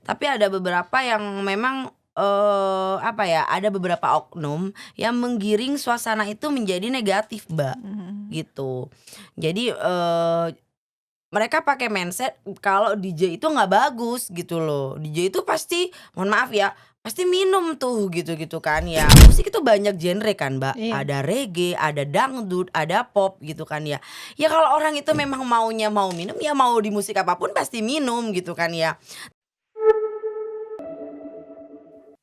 Tapi ada beberapa yang memang, apa ya, ada beberapa oknum yang menggiring suasana itu menjadi negatif, Mbak, Mhm. gitu. Jadi, mereka pakai mindset kalau DJ itu nggak bagus gitu loh. DJ itu pasti, mohon maaf ya, pasti minum tuh gitu-gitu kan ya. Musik itu banyak genre kan, Mbak. Iya. Ada reggae, ada dangdut, ada pop gitu kan ya. Ya kalau orang itu memang maunya mau minum, ya mau di musik apapun pasti minum gitu kan ya.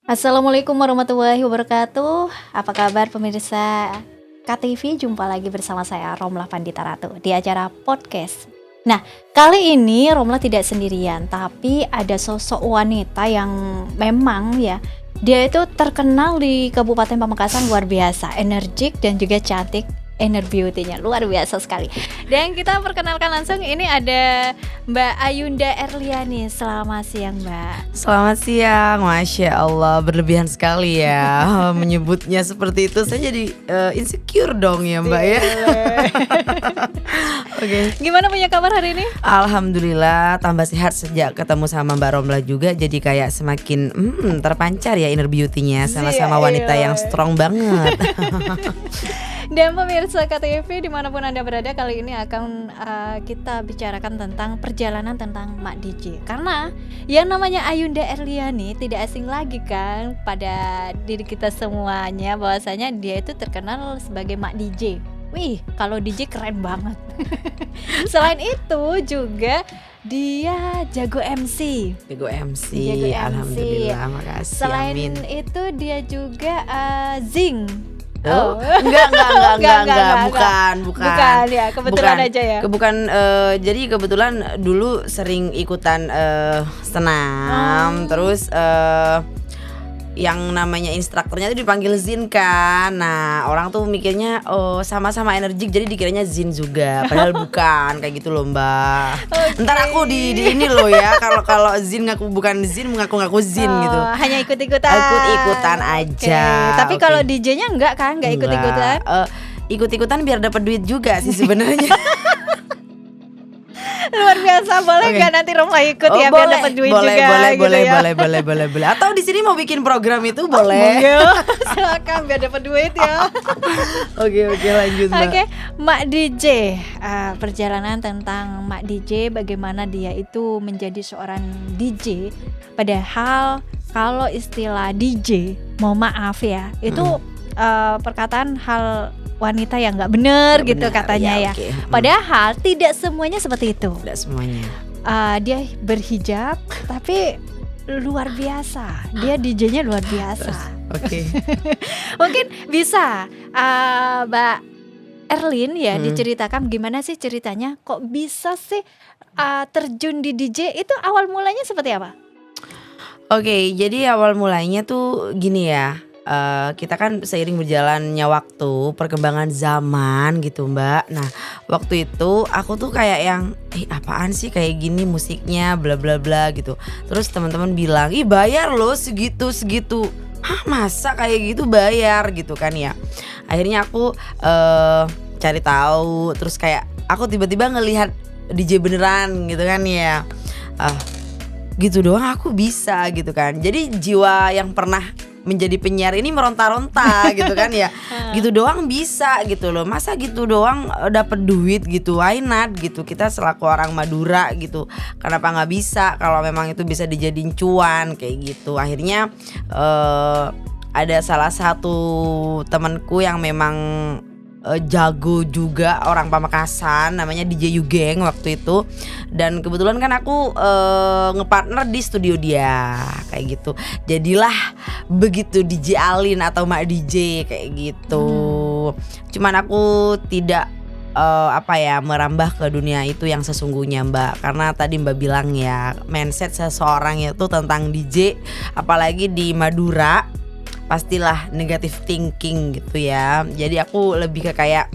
Assalamualaikum warahmatullahi wabarakatuh. Apa kabar pemirsa KTV? Jumpa lagi bersama saya Romlah Pandita Ratu di acara podcast. Nah, kali ini Romlah tidak sendirian, tapi ada sosok wanita yang memang ya dia itu terkenal di Kabupaten Pamekasan luar biasa, energik dan juga cantik. Inner beauty-nya luar biasa sekali. Dan kita perkenalkan langsung, ini ada Mbak Ayunda Erliani. Selamat siang, Mbak. Selamat siang, Masya Allah, berlebihan sekali ya menyebutnya seperti itu. Saya jadi insecure dong ya, Mbak ya. Oke. Gimana punya kabar hari ini? Alhamdulillah tambah sehat sejak ketemu sama Mbak Romla juga. Jadi kayak semakin terpancar ya inner beauty-nya. Sama-sama wanita yang strong banget. Dan pemirsa KTV dimanapun Anda berada, kali ini akan kita bicarakan tentang perjalanan tentang Mak DJ. Karena yang namanya Ayunda Erliani tidak asing lagi kan pada diri kita semuanya, bahwasanya dia itu terkenal sebagai Mak DJ. Wih, kalau DJ keren banget. Selain itu juga dia jago MC. Jago MC. Alhamdulillah, makasih. Selain amin. itu dia juga zing. Oh, enggak, bukan Ya, kebetulan Bukan. aja ya. Jadi kebetulan dulu sering ikutan senam, terus yang namanya instrukturnya itu dipanggil Zin kan. Nah, orang tuh mikirnya sama-sama energik jadi dikiranya Zin juga, padahal bukan kayak gitu loh, Mbak. Okay. Ntar aku di ini loh ya, kalau Zin ngaku bukan Zin, mengaku Zin gitu. Hanya ikut-ikutan. Ikut-ikutan aja. Okay. Tapi kalau DJ-nya enggak kan? Enggak ikut-ikutan? Ikut-ikutan biar dapat duit juga sih sebenarnya. Luar biasa, boleh nggak nanti Romlah ikut ya biar dapat duit juga gitu ya? Boleh. Atau di sini mau bikin program itu boleh. Silakan biar dapat duit ya. Oke, lanjut, Mbak. Oke, Mak DJ, perjalanan tentang Mak DJ, bagaimana dia itu menjadi seorang DJ. Padahal kalau istilah DJ, mohon maaf ya, itu perkataan hal wanita yang nggak bener gitu katanya ya. Okay. Padahal tidak semuanya seperti itu. Tidak semuanya. Dia berhijab tapi luar biasa. Dia DJ-nya luar biasa. Oke. Mungkin bisa Mbak Erlin ya diceritakan gimana sih ceritanya? Kok bisa sih terjun di DJ? Itu awal mulanya seperti apa? Oke, jadi awal mulanya tuh gini ya. Kita kan seiring berjalannya waktu, perkembangan zaman gitu, Mbak. Nah, waktu itu aku tuh kayak yang apaan sih kayak gini musiknya bla bla bla gitu. Terus teman-teman bilang, "Ih, bayar loh segitu." Hah, masa kayak gitu bayar gitu kan ya. Akhirnya aku cari tahu, terus kayak aku tiba-tiba ngelihat DJ beneran gitu kan ya. Gitu doang aku bisa gitu kan. Jadi jiwa yang pernah menjadi penyiar ini meronta-ronta gitu kan ya. Gitu doang bisa gitu loh. Masa gitu doang dapat duit gitu. Why not gitu. Kita selaku orang Madura gitu, kenapa nggak bisa kalau memang itu bisa dijadiin cuan kayak gitu. Akhirnya ada salah satu temanku yang memang jago juga, orang Pamekasan, namanya DJ Yugeng waktu itu. Dan kebetulan kan aku ngepartner di studio dia kayak gitu. Jadilah begitu DJ Alin atau Mak DJ kayak gitu. Cuman aku tidak merambah ke dunia itu yang sesungguhnya, Mbak. Karena tadi Mbak bilang ya, mindset seseorang itu tentang DJ, apalagi di Madura, pastilah negative thinking gitu ya. Jadi aku lebih ke kayak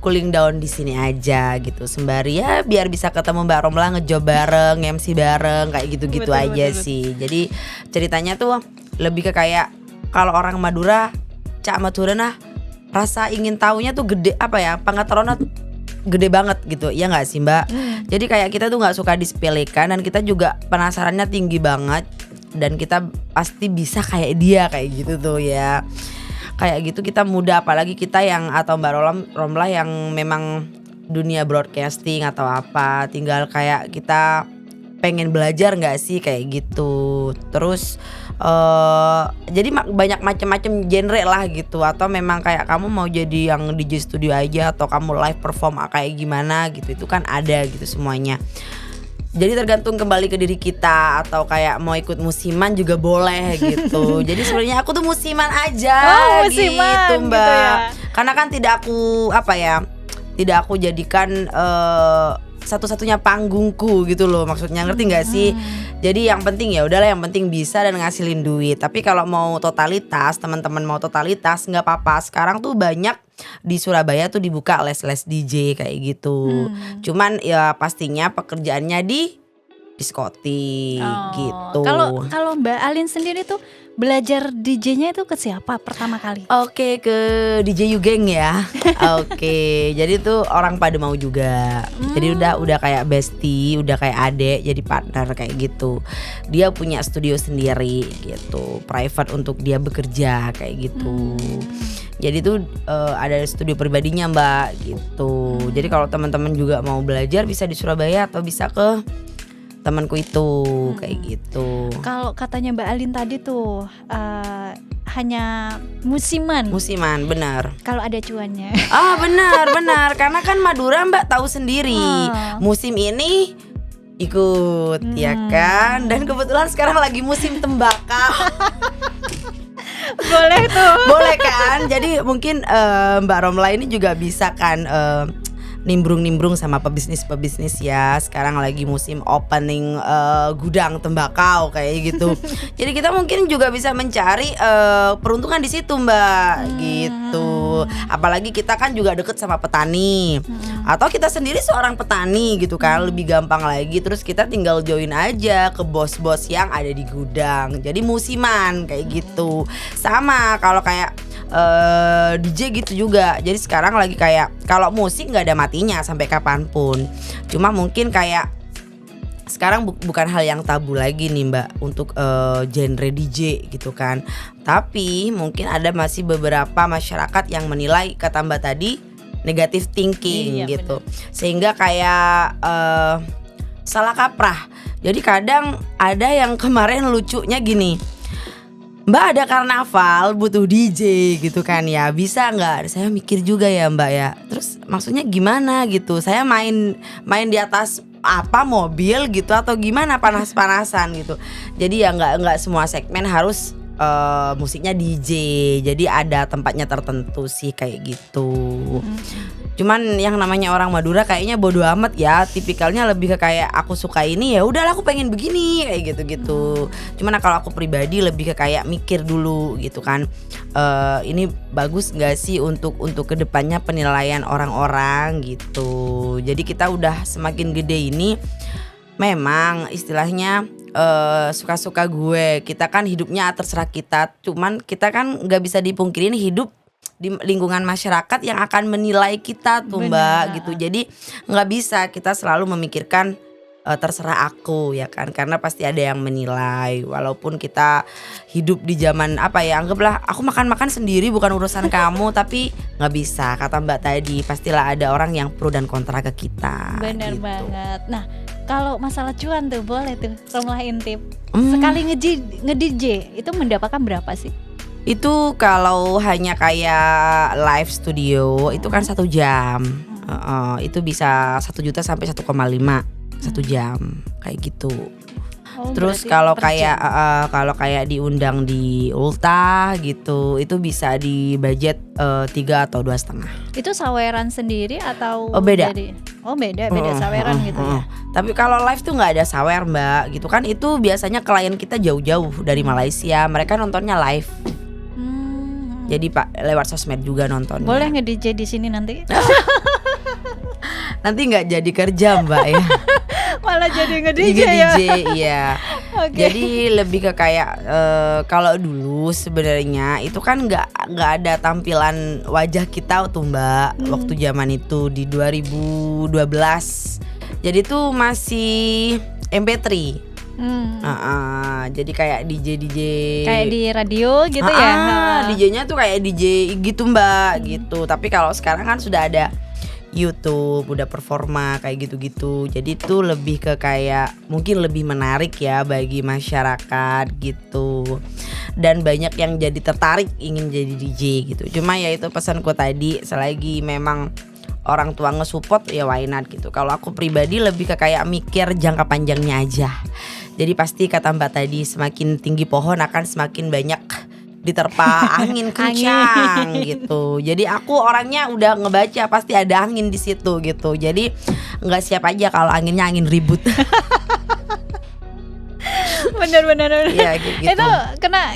cooling down di sini aja gitu, sembari ya biar bisa ketemu Mbak Romla, ngejob bareng, MC bareng kayak gitu-gitu aja sih. Jadi ceritanya tuh lebih ke kayak kalau orang Madura, Cak Madura nah rasa ingin taunya tuh gede, apa ya, pangatarona gede banget gitu, ya nggak sih Mbak? Jadi kayak kita tuh nggak suka disepelekan dan kita juga penasarannya tinggi banget dan kita pasti bisa kayak dia kayak gitu tuh ya. Kayak gitu kita muda, apalagi kita yang atau Mbak Romlah yang memang dunia broadcasting atau apa, tinggal kayak kita pengen belajar nggak sih kayak gitu. Terus jadi banyak macam-macam genre lah gitu, atau memang kayak kamu mau jadi yang DJ studio aja atau kamu live perform kayak gimana gitu, itu kan ada gitu semuanya. Jadi tergantung kembali ke diri kita, atau kayak mau ikut musiman juga boleh gitu. Jadi sebenarnya aku tuh musiman aja musiman gitu Mbak. gitu ya. Karena kan tidak aku jadikan satu-satunya panggungku gitu loh, maksudnya ngerti nggak sih? Jadi yang penting ya udahlah, yang penting bisa dan ngasilin duit. Tapi kalau mau totalitas, teman-teman mau totalitas nggak apa-apa. Sekarang tuh banyak di Surabaya tuh dibuka les-les DJ kayak gitu. Cuman ya pastinya pekerjaannya di diskotik gitu. Kalau Mbak Alin sendiri tuh belajar DJ-nya itu ke siapa pertama kali? Oke, ke DJ Yugeng ya. Oke, jadi tuh orang pada mau juga. Jadi udah kayak bestie, udah kayak adek, jadi partner kayak gitu. Dia punya studio sendiri gitu, private untuk dia bekerja kayak gitu. Jadi tuh ada studio pribadinya Mbak gitu. Jadi kalau teman-teman juga mau belajar bisa di Surabaya atau bisa ke temanku itu kayak gitu. Kalau katanya Mbak Alin tadi tuh hanya musiman, benar. kalau ada cuannya. Benar karena kan Madura Mbak tahu sendiri musim ini ikut ya kan, dan kebetulan sekarang lagi musim tembakau. Boleh kan, jadi mungkin Mbak Romla ini juga bisa kan nimbrung sama pebisnis ya. Sekarang lagi musim opening gudang tembakau kayak gitu. Jadi kita mungkin juga bisa mencari peruntungan di situ Mbak gitu. Apalagi kita kan juga deket sama petani. Atau kita sendiri seorang petani gitu kan, lebih gampang lagi. Terus kita tinggal join aja ke bos-bos yang ada di gudang. Jadi musiman kayak gitu. Sama kalau kayak DJ gitu juga. Jadi sekarang lagi kayak kalau musik nggak ada matinya sampai kapanpun. Cuma mungkin kayak sekarang bukan hal yang tabu lagi nih Mbak untuk genre DJ gitu kan. Tapi mungkin ada masih beberapa masyarakat yang menilai kata Mbak tadi negative thinking gitu. Bener. Sehingga kayak salah kaprah. Jadi kadang ada yang kemarin lucunya gini, Mbak ada karnaval butuh DJ gitu kan ya, bisa nggak? Saya mikir juga ya Mbak ya. Terus maksudnya gimana gitu? Saya main di atas apa mobil gitu atau gimana, panas-panasan gitu. Jadi ya nggak semua segmen harus musiknya DJ. Jadi ada tempatnya tertentu sih kayak gitu. Cuman yang namanya orang Madura kayaknya bodo amat ya, tipikalnya lebih ke kayak aku suka ini ya udahlah aku pengen begini kayak gitu-gitu. Cuman kalau aku pribadi lebih ke kayak mikir dulu gitu kan, ini bagus nggak sih untuk kedepannya penilaian orang-orang gitu. Jadi kita udah semakin gede ini, memang istilahnya suka-suka gue. Kita kan hidupnya terserah kita, cuman kita kan nggak bisa dipungkirin hidup di lingkungan masyarakat yang akan menilai kita tuh Mbak gitu. Jadi nggak bisa kita selalu memikirkan terserah aku ya kan, karena pasti ada yang menilai. Walaupun kita hidup di zaman apa ya, anggaplah aku makan sendiri bukan urusan kamu. Tapi nggak bisa, kata Mbak tadi pastilah ada orang yang pro dan kontra ke kita. Bener gitu. banget. Nah kalau masalah cuan tuh boleh tuh Romlah intip. Sekali nge-DJ itu mendapatkan berapa sih? Itu kalau hanya kayak live studio itu kan 1 jam. Itu bisa 1 juta sampai 1,5 1 jam kayak gitu. Terus kalau kayak diundang di Ulta gitu, itu bisa di budget 3 atau 2,5. Itu saweran sendiri atau beda? Beda saweran gitu ya. Tapi kalau live tuh nggak ada sawer Mbak gitu kan. Itu biasanya klien kita jauh-jauh dari Malaysia, mereka nontonnya live. Jadi Pak lewat sosmed juga nontonnya. Boleh nge-DJ di sini nanti? Nanti nggak jadi kerja Mbak ya. Malah jadi nge-DJ ya. Iya. Oke. Jadi lebih ke kayak kalau dulu sebenarnya itu kan nggak ada tampilan wajah kita tuh Mbak waktu zaman itu di 2012. Jadi tuh masih MP3. Jadi kayak DJ Kayak di radio gitu ya. DJ-nya tuh kayak DJ gitu Mbak gitu. Tapi kalau sekarang kan sudah ada YouTube, udah performa kayak gitu-gitu. Jadi itu lebih ke kayak mungkin lebih menarik ya bagi masyarakat gitu. Dan banyak yang jadi tertarik ingin jadi DJ gitu. Cuma ya itu pesanku tadi, selagi memang orang tua nge-support ya why not gitu. Kalau aku pribadi lebih ke kayak mikir jangka panjangnya aja. Jadi pasti kata Mbak tadi, semakin tinggi pohon akan semakin banyak diterpa angin kencang gitu. Jadi aku orangnya udah ngebaca pasti ada angin di situ gitu. Jadi nggak siap aja kalau anginnya angin ribut. Bener. Ya gitu. Itu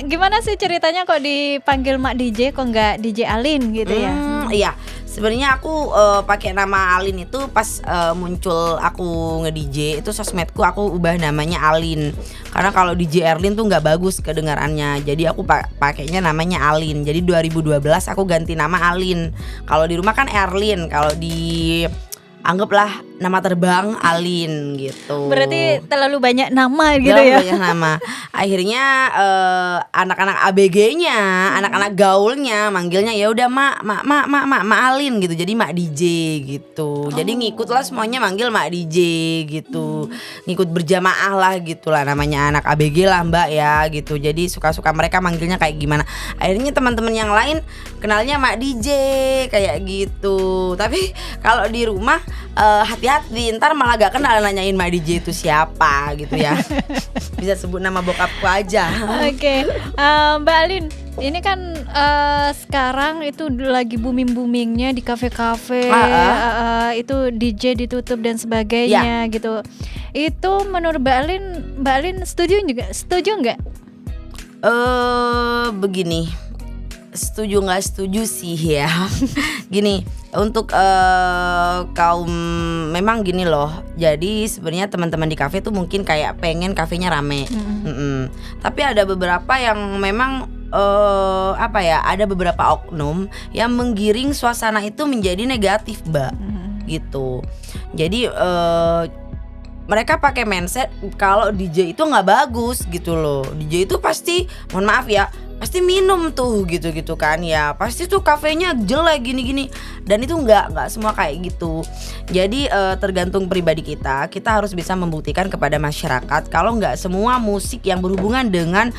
gimana sih ceritanya kok dipanggil Mak DJ kok nggak DJ Alin gitu ya? Iya. Sebenarnya aku pakai nama Alin itu pas muncul aku nge-DJ itu sosmedku aku ubah namanya Alin. Karena kalau DJ Erlin tuh nggak bagus kedengarannya. Jadi aku pakainya namanya Alin. Jadi 2012 aku ganti nama Alin. Kalau di rumah kan Erlin, kalau di anggaplah nama terbang Alin gitu. Berarti terlalu banyak nama gitu ya. Banyak nama. Akhirnya anak-anak ABG-nya, anak-anak gaulnya manggilnya ya udah Mak Alin gitu. Jadi Mak DJ gitu. Jadi ngikutlah semuanya manggil Mak DJ gitu. Ngikut berjamaah lah gitulah, namanya anak ABG lah Mbak ya gitu. Jadi suka-suka mereka manggilnya kayak gimana. Akhirnya teman-teman yang lain kenalnya Mak DJ kayak gitu. Tapi kalau di rumah hati-hati, ntar malah gak kenal nanyain Mak DJ itu siapa gitu ya. Bisa sebut nama bokapku aja. Oke. Mbak Alin, ini kan sekarang itu lagi boomingnya di kafe-kafe, itu DJ ditutup dan sebagainya gitu. Itu menurut Mbak Alin setuju nggak? Begini, setuju nggak setuju sih ya. Gini, untuk kaum memang gini loh. Jadi sebenarnya teman-teman di kafe tuh mungkin kayak pengen kafenya rame. Tapi ada beberapa yang memang ada beberapa oknum yang menggiring suasana itu menjadi negatif, Mbak. Gitu. Jadi mereka pakai mindset kalau DJ itu nggak bagus gitu loh. DJ itu pasti, mohon maaf ya, pasti minum tuh gitu kan ya, pasti tuh kafenya jelek gini dan itu nggak semua kayak gitu. Jadi tergantung pribadi kita harus bisa membuktikan kepada masyarakat kalau nggak semua musik yang berhubungan dengan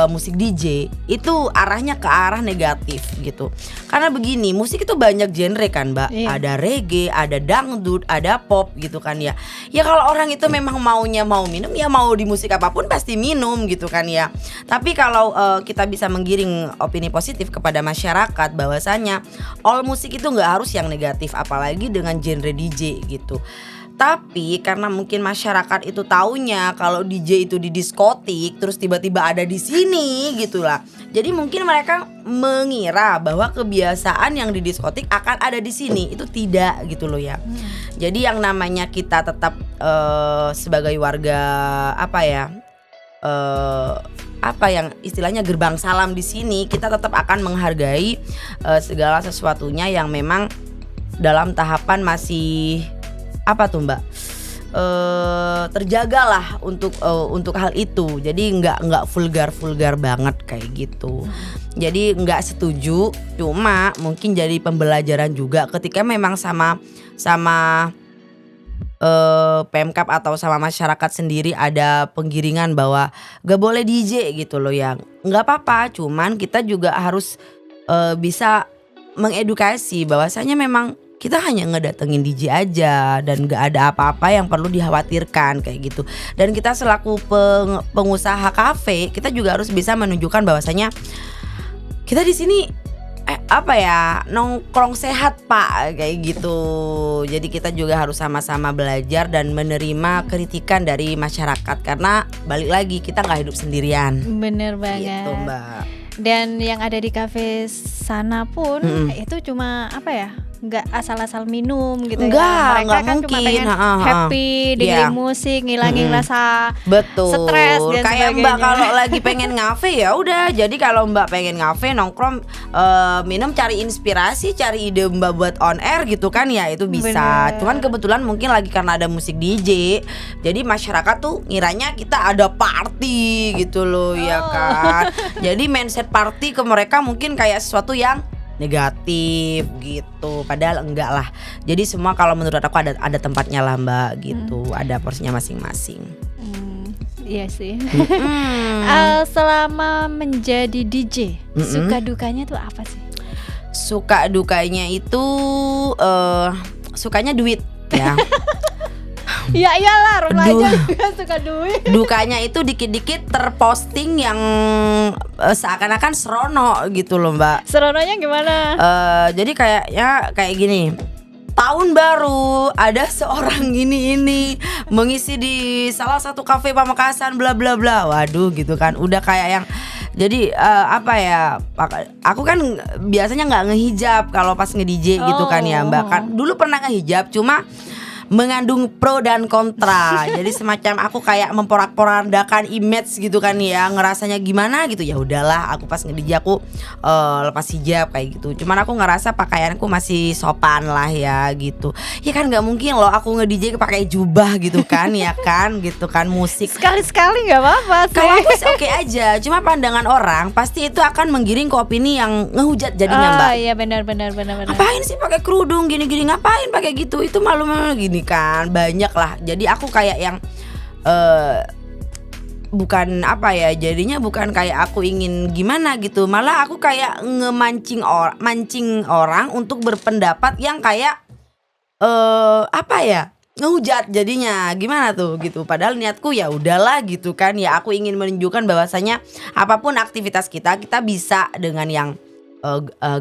musik DJ itu arahnya ke arah negatif gitu. Karena begini, musik itu banyak genre kan Mbak, ada reggae, ada dangdut, ada pop gitu kan ya. Ya kalau orang itu memang mau minum ya, mau di musik apapun pasti minum gitu kan ya. Tapi kalau kita bisa menggiring opini positif kepada masyarakat bahwasanya all musik itu nggak harus yang negatif, apalagi dengan genre DJ gitu. Tapi karena mungkin masyarakat itu taunya kalau DJ itu di diskotik, terus tiba-tiba ada di sini gitulah. Jadi mungkin mereka mengira bahwa kebiasaan yang di diskotik akan ada di sini, itu tidak gitu loh ya. Jadi yang namanya kita tetap sebagai warga yang istilahnya gerbang salam di sini, kita tetap akan menghargai segala sesuatunya yang memang dalam tahapan masih terjagalah untuk hal itu. Jadi nggak vulgar banget kayak gitu. Jadi nggak setuju, cuma mungkin jadi pembelajaran juga ketika memang sama Pemkab atau sama masyarakat sendiri ada penggiringan bahwa gak boleh DJ gitu loh ya. Gak apa-apa, cuman kita juga harus bisa mengedukasi bahwasanya memang kita hanya ngedatengin DJ aja dan gak ada apa-apa yang perlu dikhawatirkan kayak gitu. Dan kita selaku pengusaha kafe, kita juga harus bisa menunjukkan bahwasanya kita di sini nongkrong sehat Pak kayak gitu. Jadi kita juga harus sama-sama belajar dan menerima kritikan dari masyarakat, karena balik lagi kita nggak hidup sendirian. Bener banget gitu, Mbak. Dan yang ada di kafe sana pun itu cuma nggak asal-asal minum gitu Enggak, ya. Mereka nggak kan cuma mungkin. pengen happy, dengerin musik, ngilangin rasa Betul. stres dan Kayak Mbak sebagainya. kalau lagi pengen ngafe ya udah. Jadi kalau Mbak pengen ngafe nongkrong minum, cari inspirasi, cari ide Mbak buat on air gitu kan ya, itu bisa. Bener. Cuman kebetulan mungkin lagi karena ada musik DJ, jadi masyarakat tuh ngiranya kita ada party gitu loh ya kan. Jadi mindset party ke mereka mungkin kayak sesuatu yang negatif gitu, padahal enggak lah. Jadi semua kalau menurut aku ada tempatnya lah Mbak gitu, ada porsinya masing-masing. Iya sih. Hmm. Selama menjadi DJ, suka dukanya tuh apa sih? Suka dukanya itu sukanya duit ya. Ya iyalah, remaja Duh. juga suka duit. Dukanya itu dikit-dikit terposting yang seakan-akan serono gitu loh Mbak. Serononya gimana? Jadi kayak gini. Tahun baru ada seorang ini mengisi di salah satu kafe Pamekasan bla bla bla. Waduh gitu kan. Udah kayak yang jadi apa ya? Aku kan biasanya nggak ngehijab kalau pas nge-DJ gitu kan ya Mbak. Kan dulu pernah ngehijab cuma mengandung pro dan kontra. Jadi semacam aku kayak memporak-porandakan image gitu kan ya, ngerasanya gimana gitu. Ya udahlah, aku pas nge-DJ aku lepas hijab kayak gitu. Cuman aku ngerasa pakaianku masih sopan lah ya gitu. Ya kan nggak mungkin loh aku nge-DJ pakai jubah gitu kan ya kan gitu kan, musik. Sekali-sekali nggak apa-apa sih. Kalau aku sih oke aja, cuma pandangan orang pasti itu akan menggiring ke opini yang ngehujat jadinya Mbak. Iya benar. Ngapain sih pakai kerudung gini-gini, ngapain pakai gitu, itu malu-malu gini kan, banyak lah. Jadi aku kayak yang bukan apa ya, jadinya bukan kayak aku ingin gimana gitu, malah aku kayak mancing orang untuk berpendapat yang kayak apa ya, ngehujat jadinya gimana tuh gitu. Padahal niatku ya udahlah gitu kan ya, aku ingin menunjukkan bahwasanya apapun aktivitas kita bisa dengan yang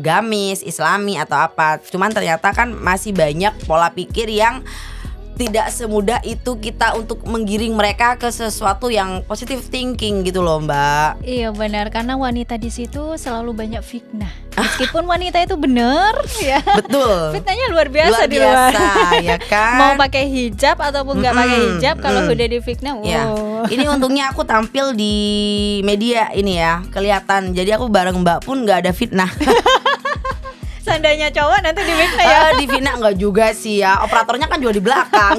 gamis, islami atau apa. Cuman ternyata kan masih banyak pola pikir yang tidak semudah itu kita untuk menggiring mereka ke sesuatu yang positive thinking gitu loh Mbak. Iya benar, karena wanita di situ selalu banyak fitnah. Meskipun wanita itu benar ya. Betul. Fitnahnya luar biasa di biasa luar. ya kan. Mau pakai hijab ataupun nggak pakai hijab, kalau udah difitnah, Ya. wow. Ini untungnya aku tampil di media ini ya, kelihatan. Jadi aku bareng Mbak pun nggak ada fitnah. Seandainya cowok nanti difitnah ya. Di fitnah nggak juga sih ya. Operatornya kan juga di belakang.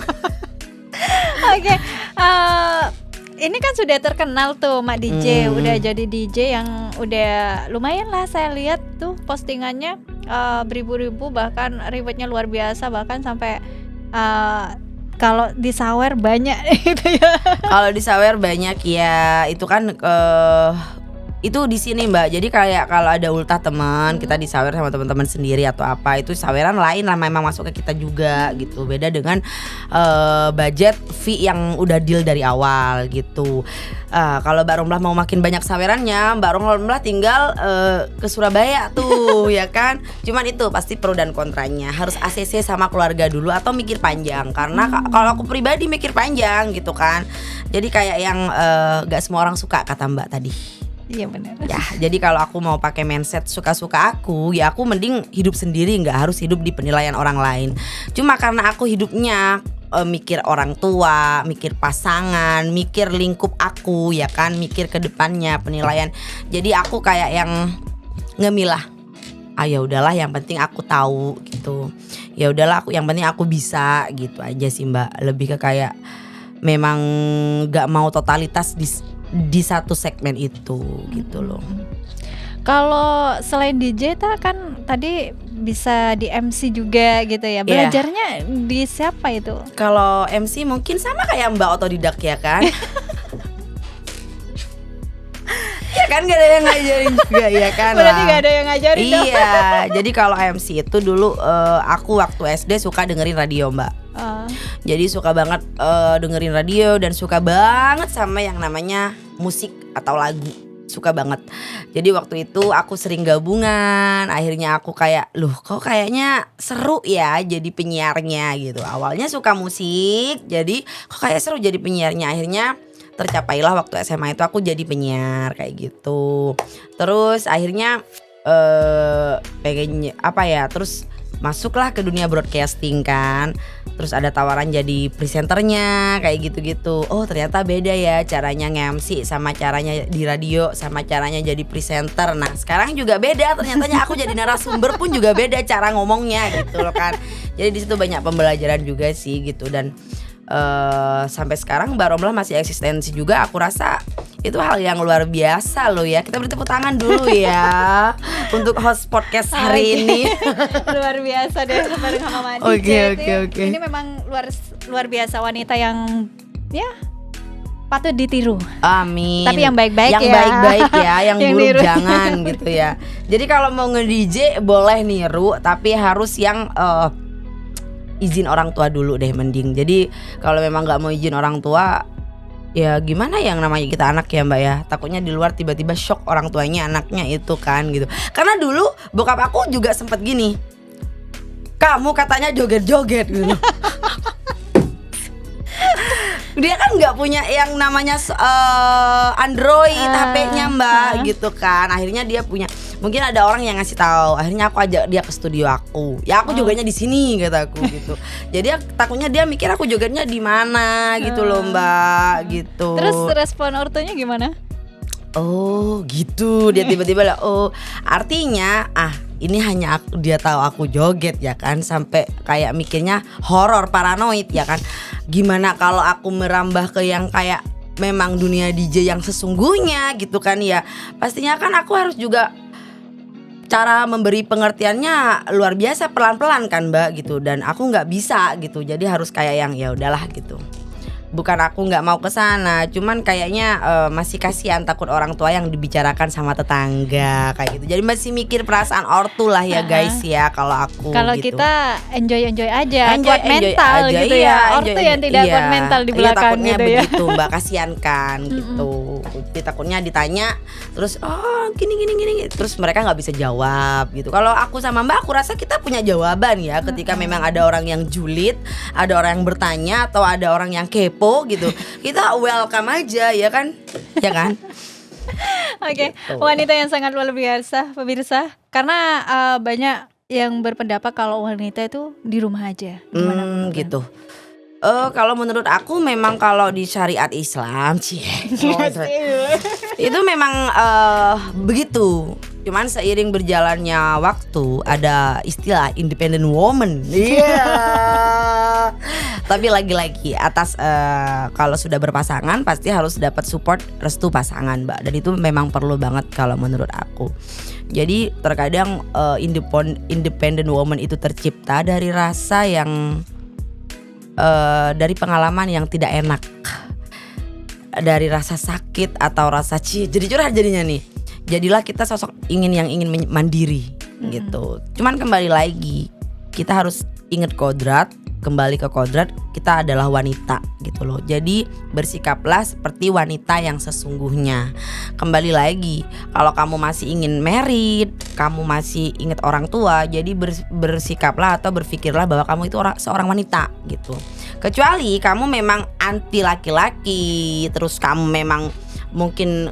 Oke, ini kan sudah terkenal tuh Mak DJ, udah jadi DJ yang udah lumayan lah, saya lihat tuh postingannya beribu-ribu, bahkan ribetnya luar biasa, bahkan sampai kalau di sawer banyak gitu ya. Kalau di sawer banyak ya, itu kan itu di sini Mbak. Jadi kayak kalau ada ultah teman, kita disawer sama teman-teman sendiri atau apa, itu saweran lain lah, memang masuk ke kita juga gitu. Beda dengan budget fee yang udah deal dari awal gitu. Kalau Mbak Romlah mau makin banyak sawerannya, Mbak Romlah tinggal ke Surabaya tuh ya kan. Cuman itu pasti pro dan kontranya. Harus ACC sama keluarga dulu atau mikir panjang. Karena kalau aku pribadi mikir panjang gitu kan. Jadi kayak yang gak semua orang suka kata Mbak tadi. Iya benar. Ya, jadi kalau aku mau pakai mindset suka-suka aku, ya aku mending hidup sendiri, nggak harus hidup di penilaian orang lain. Cuma karena aku hidupnya mikir orang tua, mikir pasangan, mikir lingkup aku, ya kan, mikir ke depannya penilaian. Jadi aku kayak yang ngemilah. Ya udahlah, yang penting aku tahu gitu. Ya udahlah, yang penting aku bisa gitu aja sih Mbak. Lebih ke kayak memang nggak mau totalitas di satu segmen itu gitu loh. Kalau selain DJ kan tadi bisa di MC juga gitu ya. Belajarnya di siapa itu? Kalau MC mungkin sama kayak Mbak, otodidak ya kan. Ya kan gak ada yang ngajarin juga ya kan. Berarti gak ada yang ngajarin dong. Iya, jadi kalau MC itu dulu aku waktu SD suka dengerin radio Mbak. Jadi suka banget dengerin radio dan suka banget sama yang namanya musik atau lagu. Suka banget. Jadi waktu itu aku sering gabungan. Akhirnya aku kayak, loh kok kayaknya seru ya jadi penyiarnya gitu. Awalnya suka musik, jadi kok kayak seru jadi penyiarnya. Akhirnya tercapailah waktu SMA itu aku jadi penyiar kayak gitu. Terus akhirnya pengen apa ya, terus masuklah ke dunia broadcasting kan. Terus ada tawaran jadi presenternya kayak gitu-gitu. Oh ternyata beda ya caranya nge-MC sama caranya di radio sama caranya jadi presenter. Nah sekarang juga beda, ternyata aku jadi narasumber pun juga beda cara ngomongnya gitu loh kan. Jadi di situ banyak pembelajaran juga sih gitu. Dan sampai sekarang Mbak Romlah masih eksistensi juga. Aku rasa itu hal yang luar biasa loh ya. Kita beri tepuk tangan dulu ya untuk host podcast hari ini. Luar biasa deh bareng sama Mama DJ. Oke. Ini memang luar biasa, wanita yang ya patut ditiru. Amin. Tapi yang baik-baik yang ya. baik-baik ya, yang Yang buruk niru. jangan gitu ya. Jadi kalau mau nge-DJ boleh niru, tapi harus yang izin orang tua dulu deh mending. Jadi kalau memang nggak mau izin orang tua, ya gimana yang namanya kita anak ya Mbak ya. Takutnya di luar tiba-tiba shock orang tuanya anaknya itu kan gitu. Karena dulu bokap aku juga sempet gini, kamu katanya joget-joget gitu. Dia kan nggak punya yang namanya Android HP-nya Mbak gitu kan. Akhirnya dia punya, mungkin ada orang yang ngasih tahu. Akhirnya aku ajak dia ke studio aku. Ya aku jogetnya di sini kataku gitu. Jadi takutnya dia mikir aku jogetnya di mana gitu loh Mbak gitu. Terus respon ortunya gimana? Oh gitu, dia tiba-tiba lah. Oh artinya ini hanya dia tahu aku joget ya kan, sampai kayak mikirnya horor paranoid ya kan. Gimana kalau aku merambah ke yang kayak memang dunia DJ yang sesungguhnya gitu kan ya. Pastinya kan aku harus juga cara memberi pengertiannya luar biasa pelan-pelan kan Mbak gitu. Dan aku nggak bisa gitu, jadi harus kayak yang ya udahlah gitu. Bukan aku nggak mau ke sana, cuman kayaknya masih kasihan takut orang tua yang dibicarakan sama tetangga kayak gitu. Jadi masih mikir perasaan ortu lah ya guys ya kalau aku. Kalau gitu. kita enjoy aja, Enjoy kuat mental aja, gitu iya, ya. Ortu yang tidak kuat mental di belakang takutnya gitu ya. begitu Mbak, kasihan kan gitu. Jadi takutnya ditanya terus gini terus mereka nggak bisa jawab gitu. Kalau aku sama Mbak, aku rasa kita punya jawaban ya ketika memang ada orang yang julid, ada orang yang bertanya atau ada orang yang kepo gitu. Kita welcome aja ya kan? Ya kan? Oke, Gitu. wanita yang sangat luar biasa pemirsa. Karena banyak yang berpendapat kalau wanita itu di rumah aja. Gimana menurut Gitu. Kalau menurut aku memang kalau di syariat Islam itu memang begitu. Cuman seiring berjalannya waktu ada istilah independent woman. Iya. Tapi lagi-lagi atas kalau sudah berpasangan pasti harus dapat support restu pasangan Mbak. Dan itu memang perlu banget kalau menurut aku. Jadi terkadang independent woman itu tercipta dari rasa yang dari pengalaman yang tidak enak, dari rasa sakit atau rasa jadi curhat jadinya nih. Jadilah kita sosok ingin mandiri gitu. Cuman kembali lagi kita harus ingat kembali ke kodrat, kita adalah wanita gitu loh. Jadi bersikaplah seperti wanita yang sesungguhnya. Kembali lagi, kalau kamu masih ingin married, kamu masih ingat orang tua, jadi bersikaplah atau berpikirlah bahwa kamu itu seorang wanita gitu. Kecuali kamu memang anti laki-laki, terus kamu memang mungkin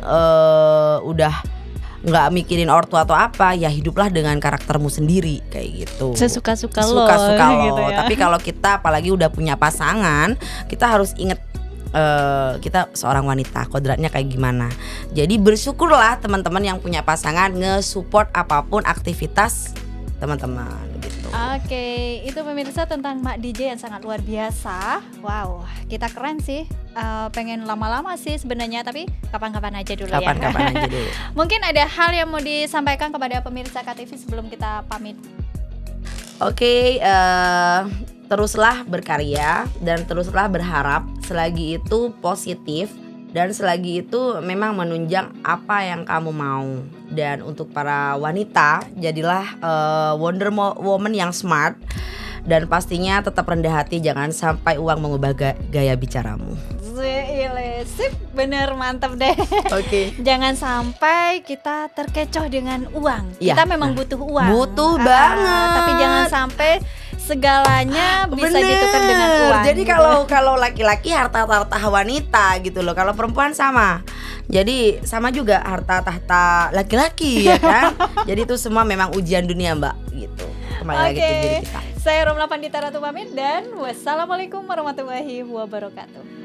udah nggak mikirin ortu atau apa, ya hiduplah dengan karaktermu sendiri kayak gitu. Sesuka-suka lo Gitu ya. Tapi kalau kita apalagi udah punya pasangan, kita harus inget kita seorang wanita, kodratnya kayak gimana. Jadi bersyukurlah teman-teman yang punya pasangan nge-support apapun aktivitas teman-teman gitu. Oke, itu pemirsa tentang Mak DJ yang sangat luar biasa. Wow, kita keren sih. Pengen lama-lama sih sebenarnya, tapi kapan-kapan aja dulu Kapan-kapan ya. aja dulu. Mungkin ada hal yang mau disampaikan kepada pemirsa KTV sebelum kita pamit. Oke, teruslah berkarya dan teruslah berharap selagi itu positif dan selagi itu memang menunjang apa yang kamu mau. Dan untuk para wanita, jadilah Wonder Woman yang smart dan pastinya tetap rendah hati, jangan sampai uang mengubah gaya bicaramu. Sip, bener, mantap deh. Oke. Jangan sampai kita terkecoh dengan uang. Iya, Kita memang butuh uang. Butuh banget. Tapi jangan sampai segalanya bisa Bener. ditukar dengan uang. Jadi gitu. kalau laki-laki harta tahta wanita gitu loh. Kalau perempuan sama. Jadi sama juga harta tahta laki-laki ya kan. Jadi itu semua memang ujian dunia Mbak gitu. kembali lagi ke diri kita. Saya Romla Pandita Ratu pamit dan wassalamualaikum warahmatullahi wabarakatuh.